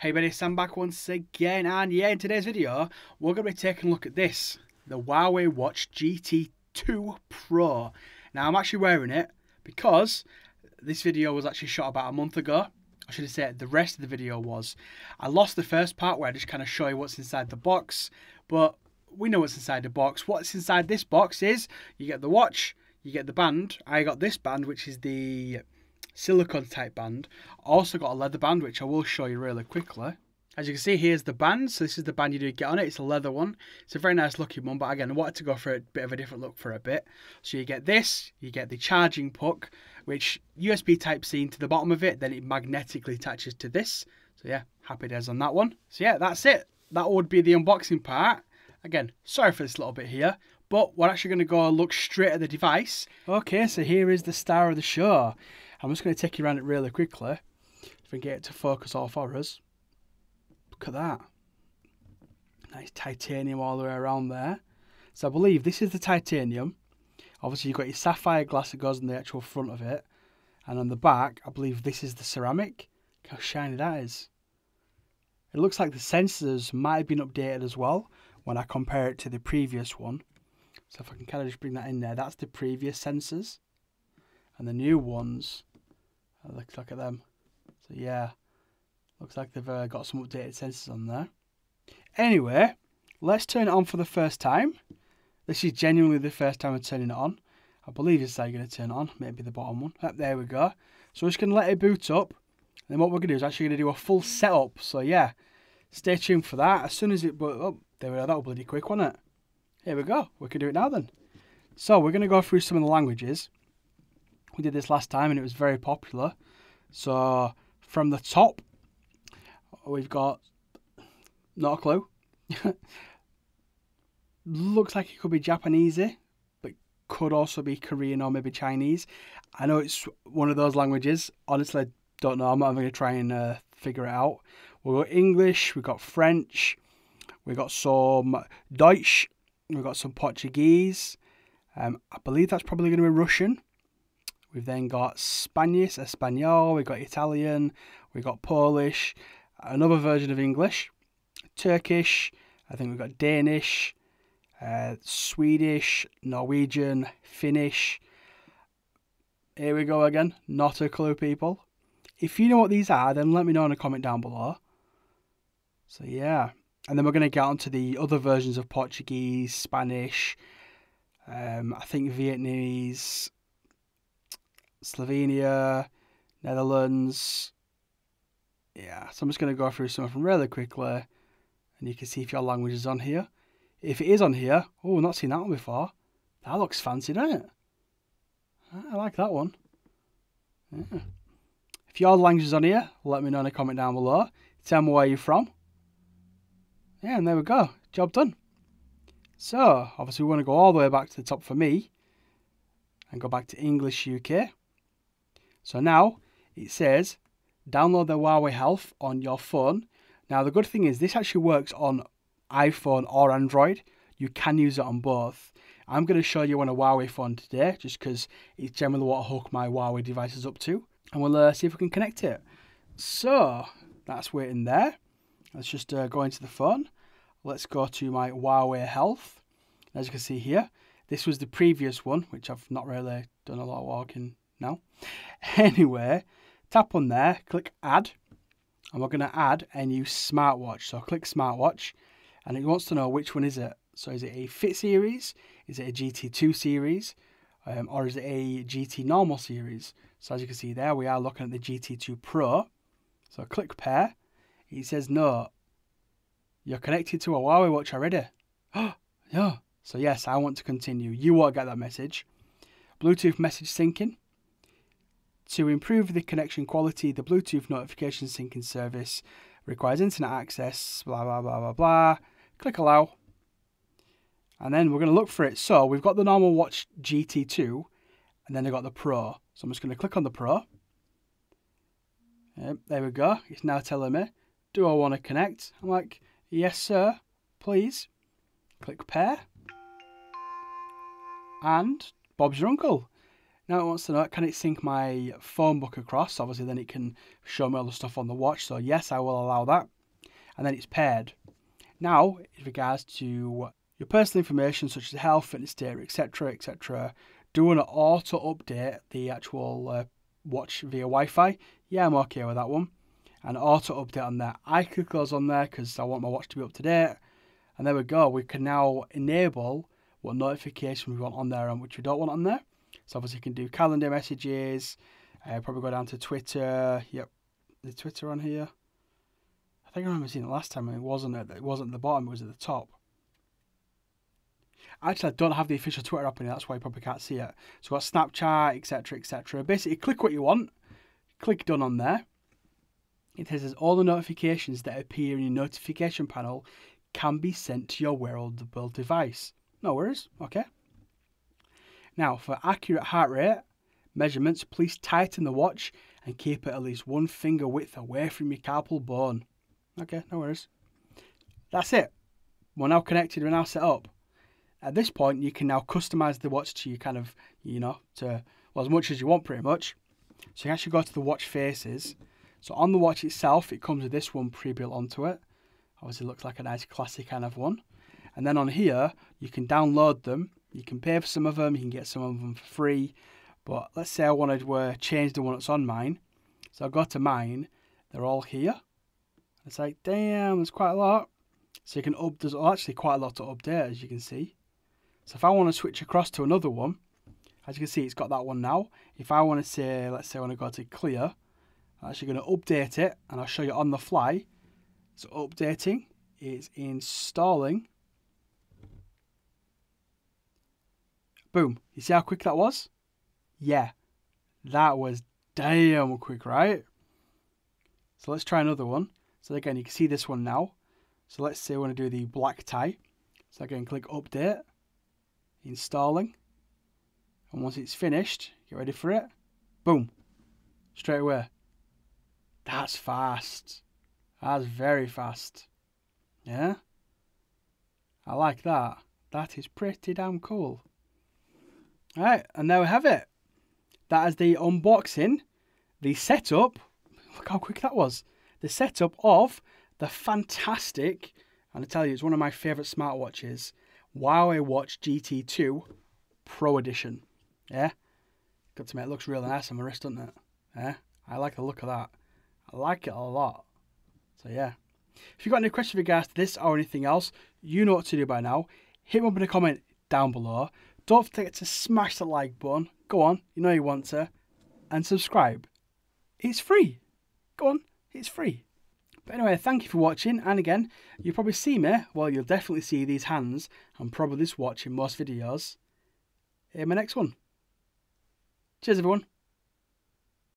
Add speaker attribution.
Speaker 1: Hey buddy, Sam back once again, and yeah, in today's video we're going to be taking a look at this, the Huawei Watch GT2 Pro. Now I'm actually wearing it because this video was actually shot about a month ago. I should have said the rest of the video was. I lost the first part where I just kind of show you what's inside the box, but we know what's inside the box. What's inside this box is you get the watch, you get the band. I got this band, which is the silicone type band. Also got a leather band, which I will show you really quickly. As you can see, here's the band. So this is the band you do get on it. It's a leather one. It's a very nice looking one, but again, I wanted to go for a bit of a different look for a bit. So you get this, you get the charging puck, which USB type C into the bottom of it, then it magnetically attaches to this. So yeah, happy days on that one. So yeah, that's it. That would be the unboxing part. Again, sorry for this little bit here, but we're actually going to go look straight at the device. Okay, so here is the star of the show. I'm just going to take you around it really quickly. If I can get it to focus all for us. Look at that. Nice titanium all the way around there. So I believe this is the titanium. Obviously you've got your sapphire glass that goes on the actual front of it. And on the back, I believe this is the ceramic. Look how shiny that is. It looks like the sensors might have been updated as well when I compare it to the previous one. So if I can kind of just bring that in there, that's the previous sensors. And the new ones, look at them. So yeah, looks like they've got some updated sensors on there. Anyway, let's turn it on for the first time. This is genuinely the first time I'm turning it on. I believe this is how you're going to turn it on, maybe the bottom one. There we go. So we're just going to let it boot up. And then what we're going to do is actually going to do a full setup. So yeah, stay tuned for that. As soon as it boot up, there we go, that was bloody quick, wasn't it? Here we go, we can do it now then. So we're going to go through some of the languages. We did this last time and it was very popular. So from the top, we've got not a clue. Looks like it could be Japanesey, but could also be Korean or maybe Chinese. I know it's one of those languages. Honestly, I don't know. I'm not even going to try and figure it out. We've got English, we've got French, we've got some Deutsch, we've got some Portuguese. I believe that's probably going to be Russian. We've then got Spanish, Espanol, we've got Italian, we've got Polish, another version of English, Turkish, I think we've got Danish, Swedish, Norwegian, Finnish. Here we go again, not a clue, people. If you know what these are, then let me know in a comment down below. So yeah, and then we're going to get onto the other versions of Portuguese, Spanish, I think Vietnamese, Slovenia, Netherlands. Yeah, so I'm just going to go through some of them really quickly and you can see if your language is on here. If it is on here, oh, not seen that one before. That looks fancy, doesn't it? I like that one. Yeah. If your language is on here, let me know in a comment down below. Tell me where you're from. Yeah, and there we go. Job done. So, obviously we want to go all the way back to the top for me and go back to English UK. So now it says download the Huawei Health on your phone. Now the good thing is this actually works on iPhone or Android. You can use it on both. I'm going to show you on a Huawei phone today just because it's generally what I hook my Huawei devices up to. And we'll see if we can connect it. So that's waiting there. Let's just go into the phone. Let's go to my Huawei Health. As you can see here, this was the previous one, which I've not really done a lot of walking now. Anyway, tap on there, click add, and we're going to add a new smartwatch. So click smartwatch, and it wants to know which one is it. So is it a Fit series, is it a GT2 series, or is it a GT normal series? So as you can see there, we are looking at the GT2 Pro. So click pair. It says no, you're connected to a Huawei watch already. Oh, yeah. So yes, I want to continue. You won't get that message. Bluetooth message syncing. To improve the connection quality, the Bluetooth notification syncing service requires internet access, blah, blah, blah, blah, blah. Click allow. And then we're going to look for it. So we've got the normal watch GT2, and then I've got the Pro. So I'm just going to click on the Pro. Yep, there we go. It's now telling me, do I want to connect? I'm like, yes, sir, please. Click pair. And Bob's your uncle. Now it wants to know, can it sync my phone book across? Obviously then it can show me all the stuff on the watch, so yes, I will allow that. And then it's paired. Now, in regards to your personal information such as health, fitness data, etc, etc, do you want to auto update the actual watch via Wi-Fi? Yeah, I'm okay with that one. And auto update on there. I click those on there because I want my watch to be up to date. And there we go. We can now enable what notifications we want on there and which we don't want on there. So obviously you can do calendar messages, probably go down to Twitter. Yep, the Twitter on here. I think I remember seeing it last time and it wasn't at the bottom, it was at the top. Actually, I don't have the official Twitter up in here, that's why you probably can't see it. So we've got Snapchat, etc, etc. Basically, click what you want, click done on there. It says all the notifications that appear in your notification panel can be sent to your wearable device. No worries, okay. Now, for accurate heart rate measurements, please tighten the watch and keep it at least 1 finger width away from your carpal bone. Okay, no worries. That's it. We're now connected, we're now set up. At this point, you can now customize the watch to your kind of, to, well, as much as you want pretty much. So you can actually go to the watch faces. So on the watch itself, it comes with this one pre-built onto it. Obviously looks like a nice classic kind of one. And then on here, you can download them. You can pay for some of them, you can get some of them for free. But let's say I wanted to change the one that's on mine. So I'll go to mine, they're all here. It's like, damn, there's quite a lot. So you can there's actually quite a lot to update, as you can see. So if I want to switch across to another one, as you can see, it's got that one now. If I want to say, let's say I want to go to clear, I'm actually going to update it, and I'll show you on the fly. So updating, it's installing. Boom. You see how quick that was? Yeah, that was damn quick, right? So let's try another one. So again, you can see this one now. So let's say I want to do the black tie. So again, click update, installing. And once it's finished, get ready for it. Boom. Straight away. That's fast. That's very fast. Yeah? I like that. That is pretty damn cool. Alright, and there we have it. That is the unboxing, the setup. Look how quick that was. The setup of the fantastic, and I tell you, it's one of my favourite smartwatches, Huawei Watch GT2 Pro Edition. Yeah? Got to admit, it looks really nice on my wrist, doesn't it? Yeah? I like the look of that. I like it a lot. So yeah. If you've got any questions with regards to this or anything else, you know what to do by now. Hit me up in a comment down below. Don't forget to smash the like button. Go on, you know you want to. And subscribe. It's free. Go on, it's free. But anyway, thank you for watching. And again, you'll probably see me, well, you'll definitely see these hands and probably this watch in most videos in my next one. Cheers, everyone.